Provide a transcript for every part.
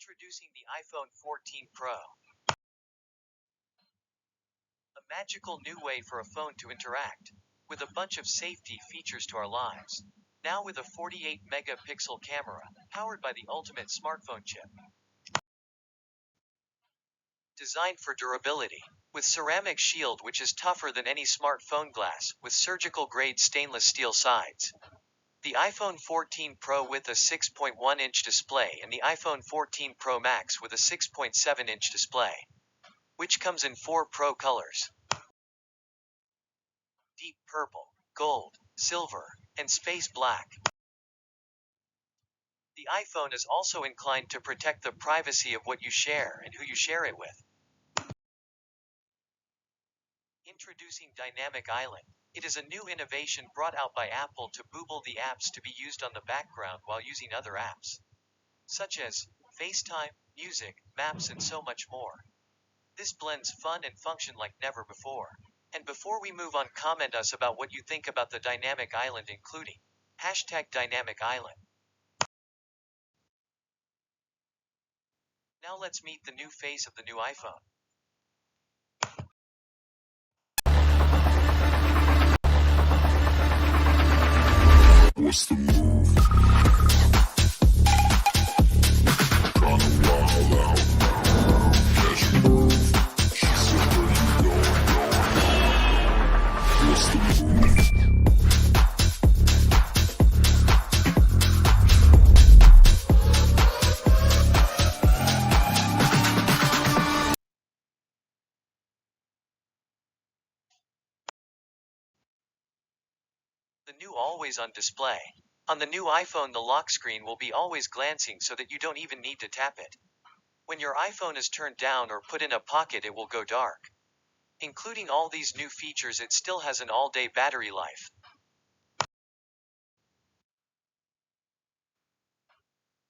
Introducing the iPhone 14 Pro. A magical new way for a phone to interact with a bunch of safety features to our lives. Now with a 48 megapixel camera, powered by the ultimate smartphone chip. Designed for durability. With ceramic shield which is tougher than any smartphone glass, with surgical grade stainless steel sides. The iPhone 14 Pro with a 6.1-inch display and the iPhone 14 Pro Max with a 6.7-inch display, which comes in 4 Pro colors: deep purple, gold, silver, and space black. The iPhone is also inclined to protect the privacy of what you share and who you share it with. Introducing Dynamic Island. It is a new innovation brought out by Apple to booble the apps to be used on the background while using other apps, such as FaceTime, music, maps, and so much more. This blends fun and function like never before. And before we move on, comment us about what you think about the Dynamic Island, including #Dynamic Island. Now let's meet the new face of the new iPhone. What's the move? Kinda wild out. As you move, she said, where you going? What's the move? The new always-on display. On the new iPhone, the lock screen will be always glancing so that you don't even need to tap it. When your iPhone is turned down or put in a pocket, it will go dark. Including all these new features, it still has an all-day battery life.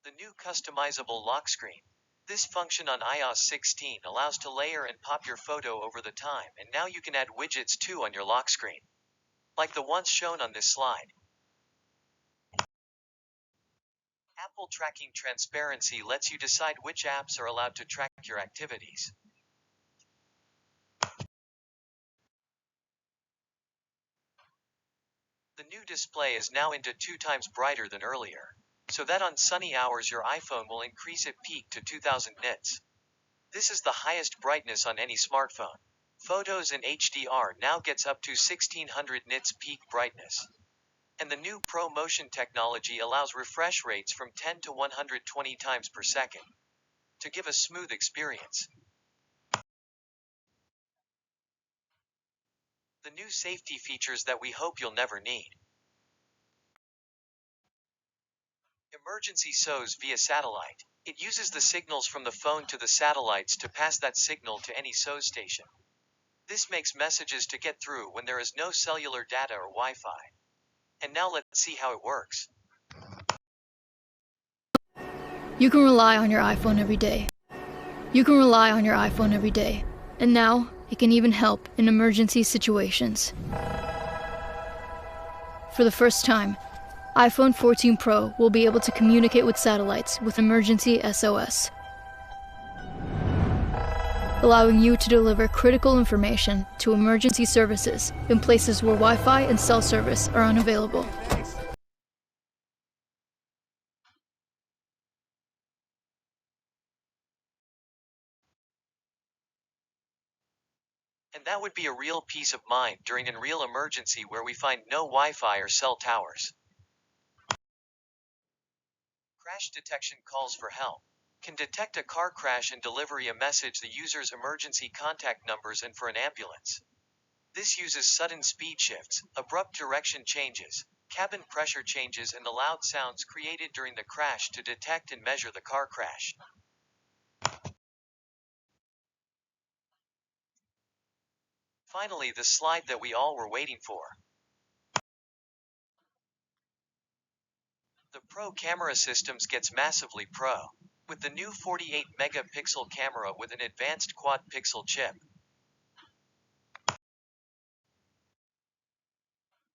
The new customizable lock screen. This function on iOS 16 allows to layer and pop your photo over the time, and now you can add widgets too on your lock screen, like the ones shown on this slide. Apple Tracking Transparency lets you decide which apps are allowed to track your activities. The new display is now into 2 times brighter than earlier, so that on sunny hours your iPhone will increase at peak to 2000 nits. This is the highest brightness on any smartphone. Photos in HDR now gets up to 1600 nits peak brightness. And the new Pro Motion technology allows refresh rates from 10 to 120 times per second to give a smooth experience. The new safety features that we hope you'll never need. Emergency SOS via satellite. It uses the signals from the phone to the satellites to pass that signal to any SOS station. This makes messages to get through when there is no cellular data or Wi-Fi. And now let's see how it works. You can rely on your iPhone every day. You can rely on your iPhone every day. And now, it can even help in emergency situations. For the first time, iPhone 14 Pro will be able to communicate with satellites with emergency SOS, allowing you to deliver critical information to emergency services in places where Wi-Fi and cell service are unavailable. And that would be a real peace of mind during a real emergency where we find no Wi-Fi or cell towers. Crash detection calls for help. Can detect a car crash and deliver a message the user's emergency contact numbers and for an ambulance. This uses sudden speed shifts, abrupt direction changes, cabin pressure changes, and the loud sounds created during the crash to detect and measure the car crash. Finally, the slide that we all were waiting for. The Pro camera systems gets massively pro, with the new 48 megapixel camera with an advanced quad pixel chip.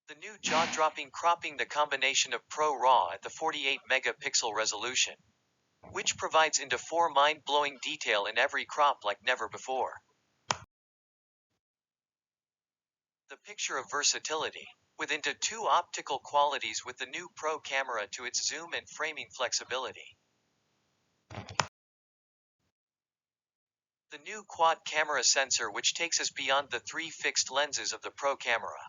The new jaw-dropping cropping, the combination of Pro RAW at the 48 megapixel resolution. which provides into 4 mind-blowing detail in every crop like never before. The picture of versatility, with into 2 optical qualities with the new Pro camera to its zoom and framing flexibility. The new quad camera sensor which takes us beyond the 3 fixed lenses of the Pro camera,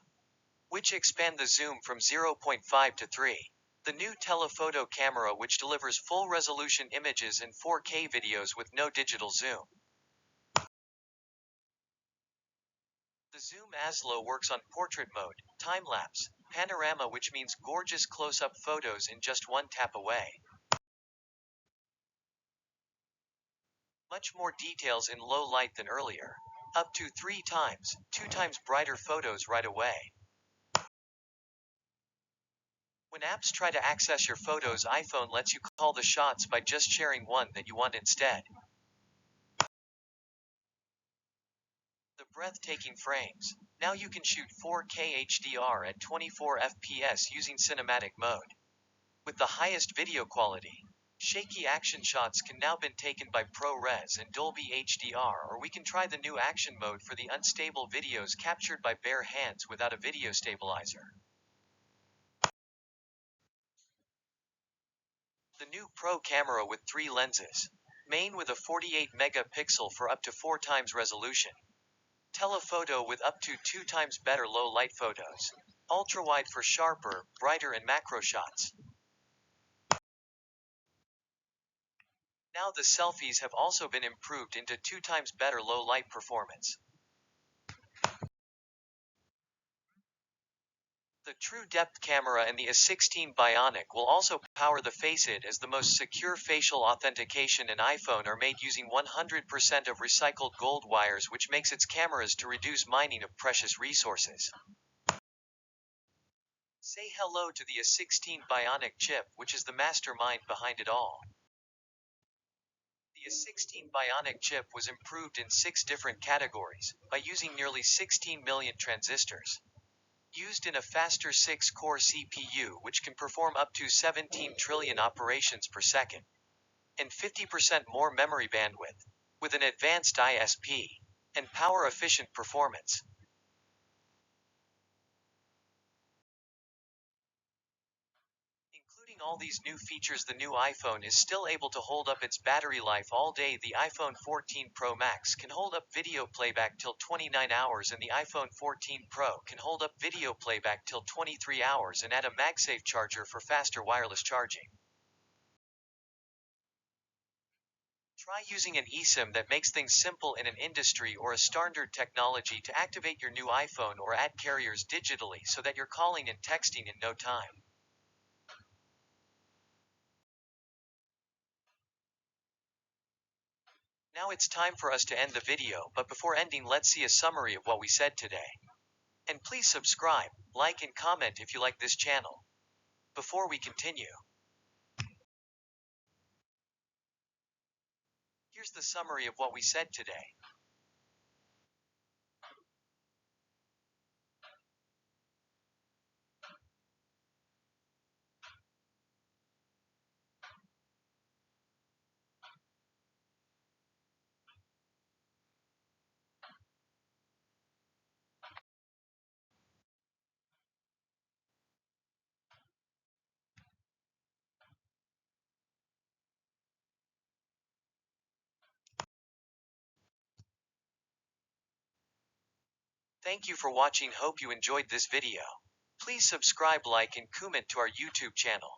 which expand the zoom from 0.5 to 3. The new telephoto camera which delivers full resolution images and 4K videos with no digital zoom. The Zoom Aslo works on portrait mode, time-lapse, panorama which means gorgeous close-up photos in just one tap away. Much more details in low light than earlier. Up to 3 times, 2 times brighter photos right away. When apps try to access your photos, iPhone lets you call the shots by just sharing one that you want instead. The breathtaking frames. Now you can shoot 4K HDR at 24 FPS using cinematic mode. With the highest video quality. Shaky action shots can now be taken by ProRes and Dolby HDR, or we can try the new action mode for the unstable videos captured by bare hands without a video stabilizer. The new Pro camera with 3 lenses. Main with a 48 megapixel for up to 4 times resolution. Telephoto with up to 2 times better low light photos. Ultra-wide for sharper, brighter and macro shots. Now the selfies have also been improved into 2 times better low light performance. The True Depth camera and the A16 Bionic will also power the Face ID as the most secure facial authentication, and iPhone are made using 100% of recycled gold wires, which makes its cameras to reduce mining of precious resources. Say hello to the A16 Bionic chip, which is the mastermind behind it all. The A16 Bionic chip was improved in 6 different categories, by using nearly 16 million transistors. Used in a faster 6-core CPU which can perform up to 17 trillion operations per second. And 50% more memory bandwidth, with an advanced ISP, and power-efficient performance. Including all these new features, the new iPhone is still able to hold up its battery life all day. The iPhone 14 Pro Max can hold up video playback till 29 hours, and the iPhone 14 Pro can hold up video playback till 23 hours and add a MagSafe charger for faster wireless charging. Try using an eSIM that makes things simple in an industry or a standard technology to activate your new iPhone or add carriers digitally so that you're calling and texting in no time. Now it's time for us to end the video, but before ending, let's see a summary of what we said today. And please subscribe, like and comment if you like this channel. Before we continue, here's the summary of what we said today. Thank you for watching. Hope you enjoyed this video. Please subscribe, like and comment to our YouTube channel.